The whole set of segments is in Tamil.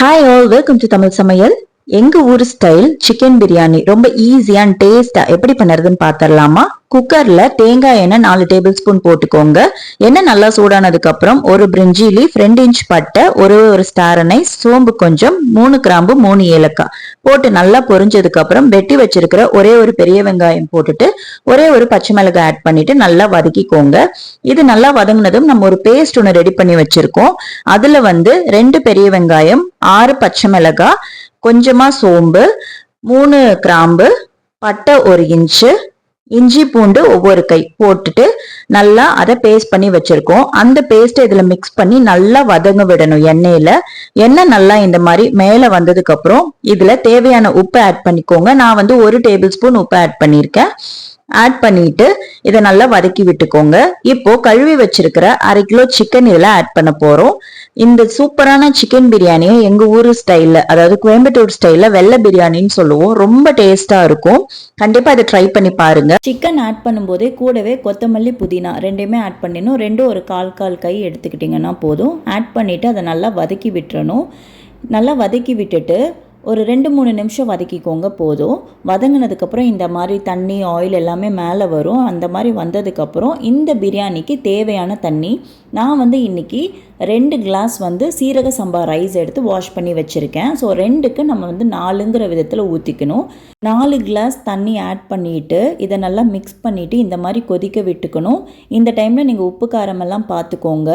Hi all, welcome to Tamil Samayal. எங்க ஊர் ஸ்டைல் சிக்கன் பிரியாணி ரொம்ப ஈஸியா அண்ட் டேஸ்டா எப்படி பண்ணுறதுன்னு பாத்திரலாமா. குக்கர்ல தேங்காய் எண்ணெய் 4 டேபிள் ஸ்பூன் போட்டுக்கோங்க. எண்ணெய் நல்லா சூடானதுக்கு அப்புறம் ஒரு பிரிஞ்சி லீஃப், 2 இன்ச் பட்டை, ஒரு ஸ்டார் அனைஸ், சோம்பு கொஞ்சம், 3 கிராம்பு, 3 ஏலக்காய் போட்டு நல்லா பொரிஞ்சதுக்கு அப்புறம் வெட்டி வச்சிருக்கிற ஒரு பெரிய வெங்காயம் போட்டுட்டு ஒரு பச்சை மிளகாய் ஆட் பண்ணிட்டு நல்லா வதக்கிக்கோங்க. இது நல்லா வதங்கினதும் நம்ம ஒரு பேஸ்ட் ஒன்று ரெடி பண்ணி வச்சிருக்கோம். அதுல 2 பெரிய வெங்காயம், 6 பச்சை மிளகாய், கொஞ்சமா சோம்பு, 3 கிராம்பு, பட்டை 1 இன்ச்சு, இஞ்சி பூண்டு ஒவ்வொரு கை போட்டுட்டு நல்லா அதை பேஸ்ட் பண்ணி வச்சிருக்கோம். அந்த பேஸ்ட் இதுல மிக்ஸ் பண்ணி நல்லா வதங்க விடணும் எண்ணெயில. எண்ணெய் நல்லா இந்த மாதிரி மேல வந்ததுக்கு அப்புறம் இதுல தேவையான உப்பு ஆட் பண்ணிக்கோங்க. நான் 1 டேபிள் ஸ்பூன் உப்பு ஆட் பண்ணிருக்கேன். ஆட் பண்ணிட்டு இதை நல்லா வதக்கி விட்டுக்கோங்க. இப்போ கழுவி வச்சிருக்கிற 1/2 கிலோ சிக்கன் இதுல ஆட் பண்ண போறோம். இந்த சூப்பரான சிக்கன் பிரியாணியை எங்க ஊரு ஸ்டைல்ல, அதாவது கோயம்புத்தூர் ஸ்டைல்ல வெள்ளை பிரியாணின்னு சொல்லுவோம். ரொம்ப டேஸ்டா இருக்கும். கண்டிப்பா இதை ட்ரை பண்ணி பாருங்க. சிக்கன் ஆட் பண்ணும்போதே கூடவே கொத்தமல்லி, புதினா ரெண்டையுமே ஆட் பண்ணிடணும். ரெண்டும் ஒரு கால் கை எடுத்துக்கிட்டிங்கன்னா போதும். ஆட் பண்ணிட்டு அதை நல்லா வதக்கி விட்டுறணும். நல்லா வதக்கி விட்டுட்டு ஒரு 2-3 நிமிஷம் வதக்கிக்கோங்க போதும். வதங்கினதுக்கப்புறம் இந்த மாதிரி தண்ணி, ஆயில் எல்லாமே மேலே வரும். அந்த மாதிரி வந்ததுக்கப்புறம் இந்த பிரியாணிக்கு தேவையான தண்ணி நான் இன்றைக்கி 2 கிளாஸ் சீரக சம்பா ரைஸ் எடுத்து வாஷ் பண்ணி வச்சுருக்கேன். ஸோ 2க்கு நம்ம 4ங்கிற விதத்தில் ஊற்றிக்கணும். 4 கிளாஸ் தண்ணி ஆட் பண்ணிவிட்டு இதை நல்லா மிக்ஸ் பண்ணிவிட்டு இந்த மாதிரி கொதிக்க விட்டுக்கணும். இந்த டைமில் நீங்கள் உப்பு காரமெல்லாம் பார்த்துக்கோங்க.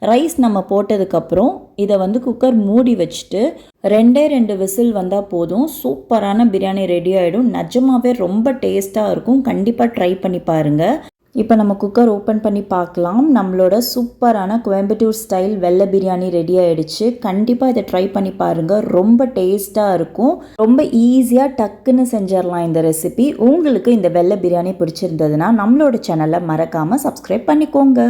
ரைஸ் நம்ம போட்டதுக்கப்புறம் இதை குக்கர் மூடி வச்சுட்டு 2 விசில் வந்தால் போதும். சூப்பரான பிரியாணி ரெடி ஆகிடும். நிஜமாகவே ரொம்ப டேஸ்ட்டாக இருக்கும். கண்டிப்பாக ட்ரை பண்ணி பாருங்கள். இப்போ நம்ம குக்கர் ஓப்பன் பண்ணி பார்க்கலாம். நம்மளோட சூப்பரான கோயம்புத்தூர் ஸ்டைல் வெள்ளை பிரியாணி ரெடி ஆகிடுச்சு. கண்டிப்பாக இதை ட்ரை பண்ணி பாருங்கள். ரொம்ப டேஸ்ட்டாக இருக்கும். ரொம்ப ஈஸியாக டக்குன்னு செஞ்சிடலாம் இந்த ரெசிபி. உங்களுக்கு இந்த வெள்ளை பிரியாணி பிடிச்சிருந்ததுன்னா நம்மளோட சேனலை மறக்காமல் சப்ஸ்கிரைப் பண்ணிக்கோங்க.